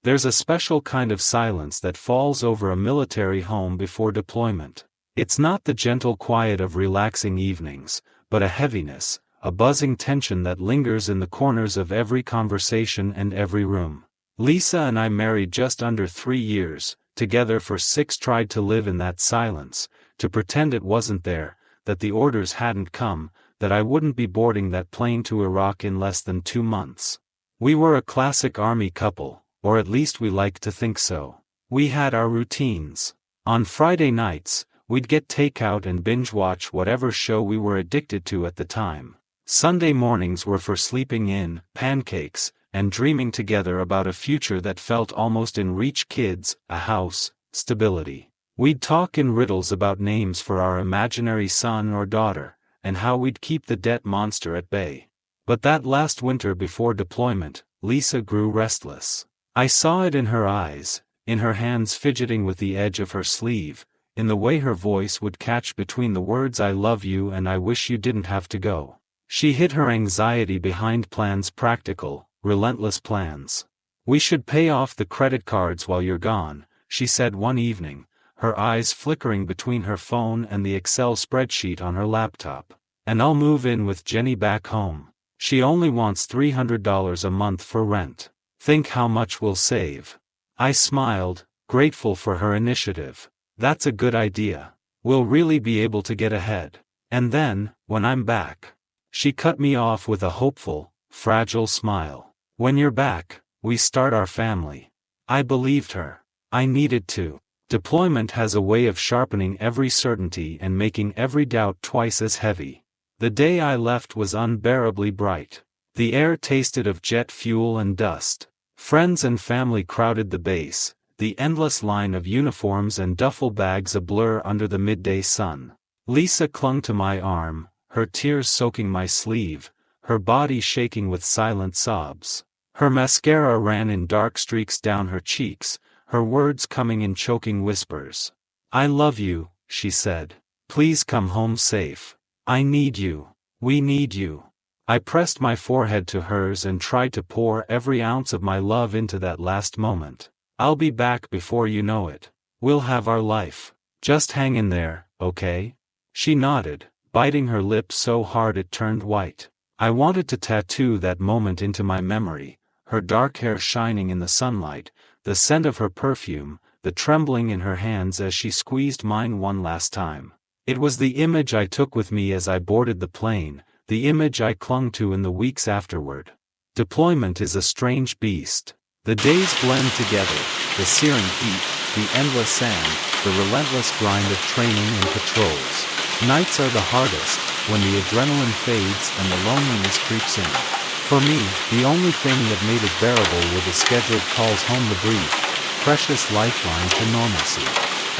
There's a special kind of silence that falls over a military home before deployment. It's not the gentle quiet of relaxing evenings, but a heaviness, a buzzing tension that lingers in the corners of every conversation and every room. Lisa and I married just under 3 years, together for 6, tried to live in that silence, to pretend it wasn't there, that the orders hadn't come, that I wouldn't be boarding that plane to Iraq in less than 2 months. We were a classic army couple, or at least we liked to think so. We had our routines. On Friday nights, we'd get takeout and binge-watch whatever show we were addicted to at the time. Sunday mornings were for sleeping in, pancakes, and dreaming together about a future that felt almost in reach: kids, a house, stability. We'd talk in riddles about names for our imaginary son or daughter, and how we'd keep the debt monster at bay. But that last winter before deployment, Lisa grew restless. I saw it in her eyes, in her hands fidgeting with the edge of her sleeve, in the way her voice would catch between the words "I love you" and "I wish you didn't have to go." She hid her anxiety behind plans, practical, relentless plans. "We should pay off the credit cards while you're gone," she said one evening, her eyes flickering between her phone and the Excel spreadsheet on her laptop. "And I'll move in with Jenny back home. She only wants $300 a month for rent. Think how much we'll save." I smiled, grateful for her initiative. "That's a good idea. We'll really be able to get ahead. And then, when I'm back..." She cut me off with a hopeful, fragile smile. "When you're back, we start our family." I believed her. I needed to. Deployment has a way of sharpening every certainty and making every doubt twice as heavy. The day I left was unbearably bright. The air tasted of jet fuel and dust. Friends and family crowded the base, the endless line of uniforms and duffel bags a blur under the midday sun. Lisa clung to my arm, her tears soaking my sleeve, her body shaking with silent sobs. Her mascara ran in dark streaks down her cheeks, her words coming in choking whispers. "I love you," she said. "Please come home safe. I need you. We need you." I pressed my forehead to hers and tried to pour every ounce of my love into that last moment. "I'll be back before you know it. We'll have our life. Just hang in there, okay?" She nodded, biting her lip so hard it turned white. I wanted to tattoo that moment into my memory, her dark hair shining in the sunlight, the scent of her perfume, the trembling in her hands as she squeezed mine one last time. It was the image I took with me as I boarded the plane, the image I clung to in the weeks afterward. Deployment is a strange beast. The days blend together, the searing heat, the endless sand, the relentless grind of training and patrols. Nights are the hardest, when the adrenaline fades and the loneliness creeps in. For me, the only thing that made it bearable were the scheduled calls home, the brief, precious lifeline to normalcy.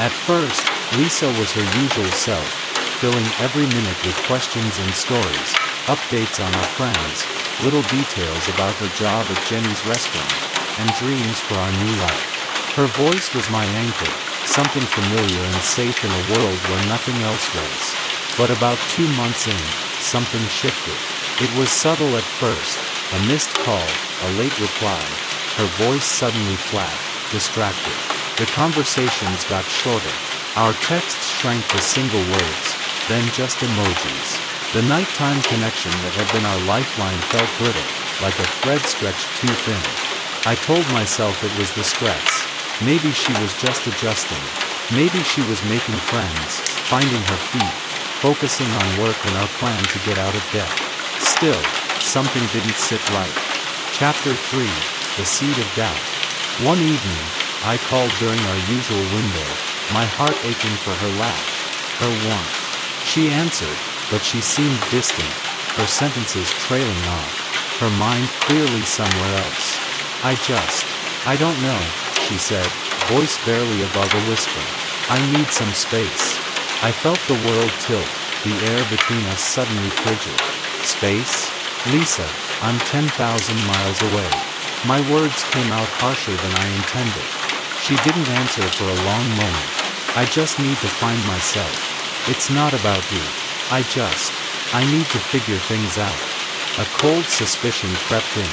At first, Lisa was her usual self, filling every minute with questions and stories, updates on our friends, little details about her job at Jenny's restaurant, and dreams for our new life. Her voice was my anchor, something familiar and safe in a world where nothing else was. But about 2 months in, something shifted. It was subtle at first, a missed call, a late reply, her voice suddenly flat, distracted. The conversations got shorter. Our texts shrank to single words, then just emojis. The nighttime connection that had been our lifeline felt brittle, like a thread stretched too thin. I told myself it was the stress. Maybe she was just adjusting. Maybe she was making friends, finding her feet, focusing on work and our plan to get out of debt. Still, something didn't sit right. Chapter 3, The Seed of Doubt. One evening, I called during our usual window, my heart aching for her laugh, her warmth. She answered, but she seemed distant, her sentences trailing off, her mind clearly somewhere else. I don't know, she said, voice barely above a whisper. "I need some space." I felt the world tilt, the air between us suddenly frigid. "Space? Lisa, I'm 10,000 miles away." My words came out harsher than I intended. She didn't answer for a long moment. "I just need to find myself. It's not about you. I need to figure things out." A cold suspicion crept in.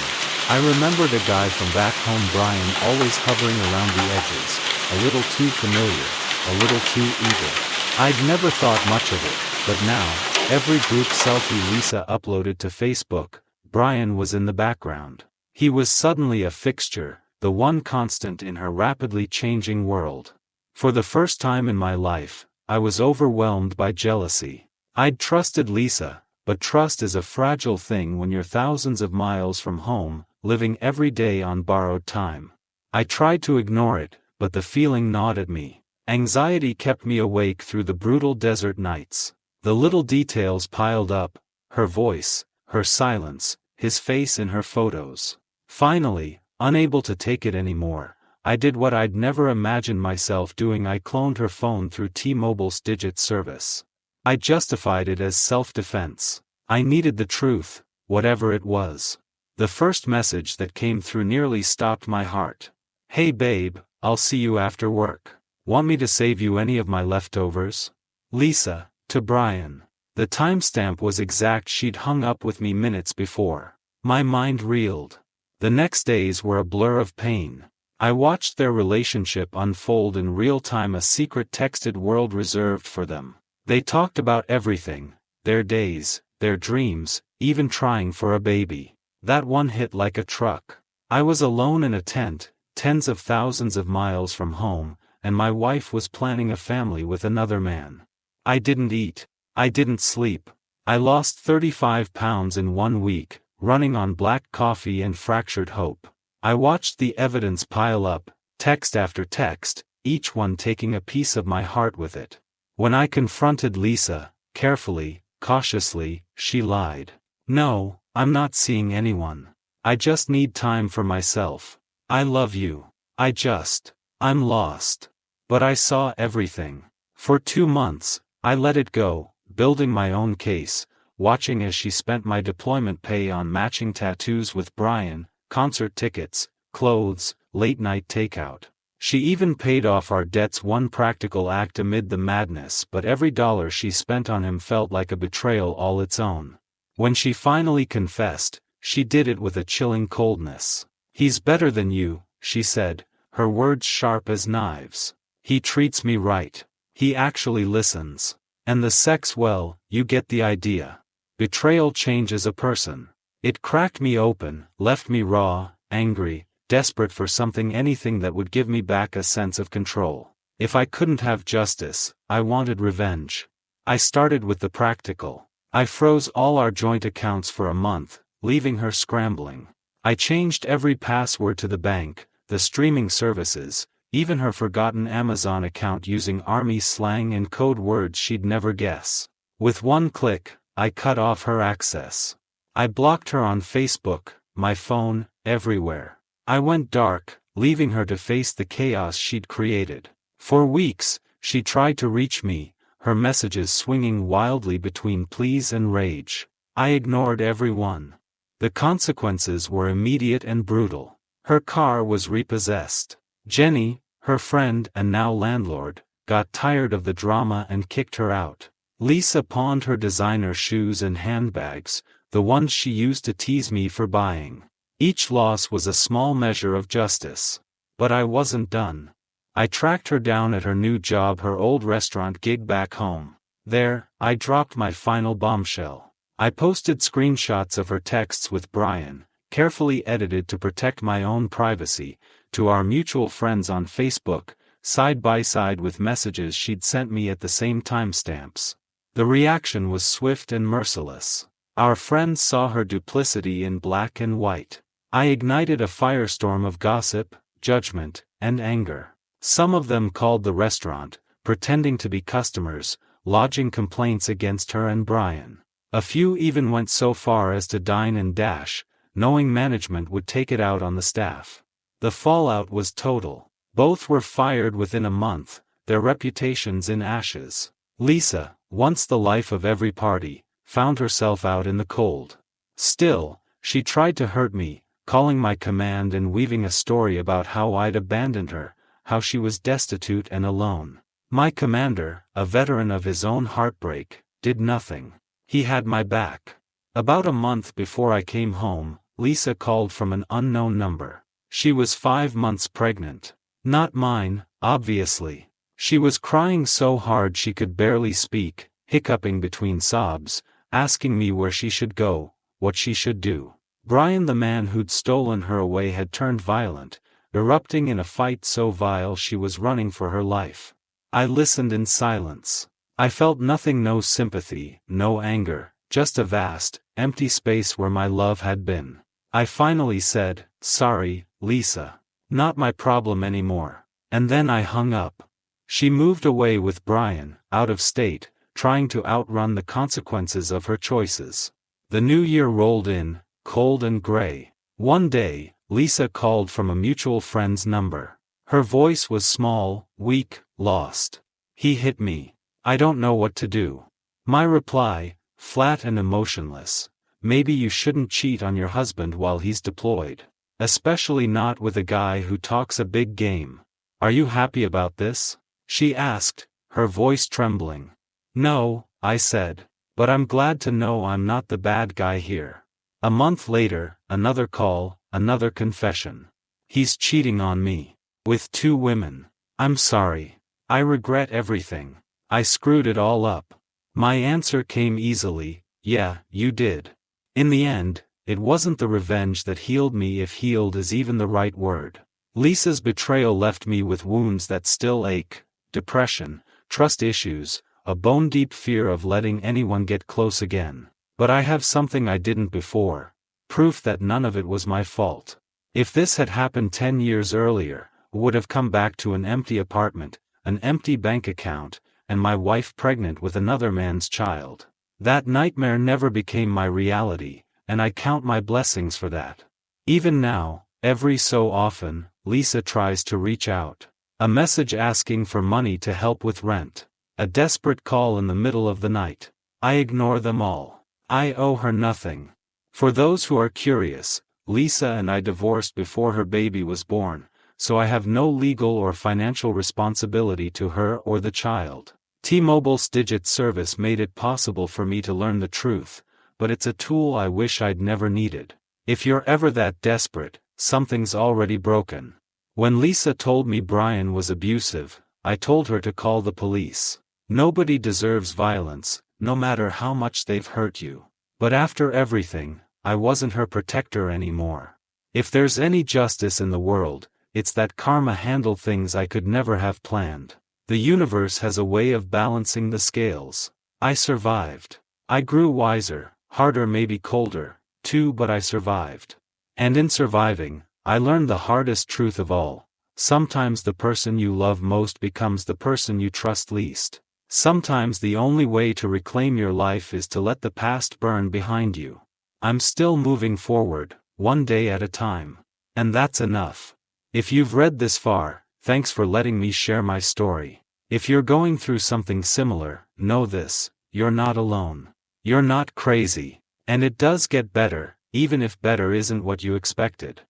I remembered a guy from back home, Brian, always hovering around the edges, a little too familiar, a little too eager. I'd never thought much of it, but now, every group selfie Lisa uploaded to Facebook, Brian was in the background. He was suddenly a fixture, the one constant in her rapidly changing world. For the first time in my life, I was overwhelmed by jealousy. I'd trusted Lisa, but trust is a fragile thing when you're thousands of miles from home, living every day on borrowed time. I tried to ignore it, but the feeling gnawed at me. Anxiety kept me awake through the brutal desert nights. The little details piled up, her voice, her silence, his face in her photos. Finally, unable to take it anymore, I did what I'd never imagined myself doing. I cloned her phone through T-Mobile's digit service. I justified it as self-defense. I needed the truth, whatever it was. The first message that came through nearly stopped my heart. "Hey babe, I'll see you after work. Want me to save you any of my leftovers?" Lisa, to Brian. The timestamp was exact. She'd hung up with me minutes before. My mind reeled. The next days were a blur of pain. I watched their relationship unfold in real time, a secret texted world reserved for them. They talked about everything, their days, their dreams, even trying for a baby. That one hit like a truck. I was alone in a tent, tens of thousands of miles from home, and my wife was planning a family with another man. I didn't eat. I didn't sleep. I lost 35 pounds in 1 week, running on black coffee and fractured hope. I watched the evidence pile up, text after text, each one taking a piece of my heart with it. When I confronted Lisa, carefully, cautiously, she lied. "No, I'm not seeing anyone. I just need time for myself. I love you. I'm lost." But I saw everything. For 2 months, I let it go, building my own case, watching as she spent my deployment pay on matching tattoos with Brian, concert tickets, clothes, late-night takeout. She even paid off our debts, one practical act amid the madness, but every dollar she spent on him felt like a betrayal all its own. When she finally confessed, she did it with a chilling coldness. "He's better than you," she said, her words sharp as knives. "He treats me right. He actually listens. And the sex, well, you get the idea." Betrayal changes a person. It cracked me open, left me raw, angry, desperate for something, anything that would give me back a sense of control. If I couldn't have justice, I wanted revenge. I started with the practical. I froze all our joint accounts for a month, leaving her scrambling. I changed every password to the bank, the streaming services, even her forgotten Amazon account, using army slang and code words she'd never guess. With one click, I cut off her access. I blocked her on Facebook, my phone, everywhere. I went dark, leaving her to face the chaos she'd created. For weeks, she tried to reach me, her messages swinging wildly between pleas and rage. I ignored every one. The consequences were immediate and brutal. Her car was repossessed. Jenny, her friend and now landlord, got tired of the drama and kicked her out. Lisa pawned her designer shoes and handbags, the ones she used to tease me for buying. Each loss was a small measure of justice. But I wasn't done. I tracked her down at her new job, her old restaurant gig back home. There, I dropped my final bombshell. I posted screenshots of her texts with Brian, carefully edited to protect my own privacy, to our mutual friends on Facebook, side by side with messages she'd sent me at the same timestamps. The reaction was swift and merciless. Our friends saw her duplicity in black and white. I ignited a firestorm of gossip, judgment, and anger. Some of them called the restaurant, pretending to be customers, lodging complaints against her and Brian. A few even went so far as to dine and dash, knowing management would take it out on the staff. The fallout was total. Both were fired within a month, their reputations in ashes. Lisa, once the life of every party, found herself out in the cold. Still, she tried to hurt me, calling my command and weaving a story about how I'd abandoned her, how she was destitute and alone. My commander, a veteran of his own heartbreak, did nothing. He had my back. About a month before I came home, Lisa called from an unknown number. She was 5 months pregnant. Not mine, obviously. She was crying so hard she could barely speak, hiccuping between sobs, asking me where she should go, what she should do. Brian, the man who'd stolen her away, had turned violent, erupting in a fight so vile she was running for her life. I listened in silence. I felt nothing, no sympathy, no anger, just a vast, empty space where my love had been. I finally said, "Sorry, Lisa. Not my problem anymore." And then I hung up. She moved away with Brian, out of state, trying to outrun the consequences of her choices. The new year rolled in, cold and gray. One day, Lisa called from a mutual friend's number. Her voice was small, weak, lost. "He hit me. I don't know what to do." My reply, flat and emotionless: "Maybe you shouldn't cheat on your husband while he's deployed. Especially not with a guy who talks a big game. Are you happy about this?" she asked, her voice trembling. "No," I said. "But I'm glad to know I'm not the bad guy here." A month later, another call, another confession. "He's cheating on me. With 2 women. I'm sorry. I regret everything. I screwed it all up." My answer came easily: "Yeah, you did." In the end, it wasn't the revenge that healed me, if healed is even the right word. Lisa's betrayal left me with wounds that still ache: depression, trust issues, a bone-deep fear of letting anyone get close again. But I have something I didn't before: proof that none of it was my fault. If this had happened 10 years earlier, I would have come back to an empty apartment, an empty bank account, and my wife pregnant with another man's child. That nightmare never became my reality, and I count my blessings for that. Even now, every so often, Lisa tries to reach out. A message asking for money to help with rent. A desperate call in the middle of the night. I ignore them all. I owe her nothing. For those who are curious, Lisa and I divorced before her baby was born, so I have no legal or financial responsibility to her or the child. T-Mobile's Digit service made it possible for me to learn the truth, but it's a tool I wish I'd never needed. If you're ever that desperate, something's already broken. When Lisa told me Brian was abusive, I told her to call the police. Nobody deserves violence, no matter how much they've hurt you. But after everything, I wasn't her protector anymore. If there's any justice in the world, it's that karma handled things I could never have planned. The universe has a way of balancing the scales. I survived. I grew wiser, harder, maybe colder, too, but I survived. And in surviving, I learned the hardest truth of all. Sometimes the person you love most becomes the person you trust least. Sometimes the only way to reclaim your life is to let the past burn behind you. I'm still moving forward, one day at a time. And that's enough. If you've read this far, thanks for letting me share my story. If you're going through something similar, know this: you're not alone. You're not crazy. And it does get better, even if better isn't what you expected.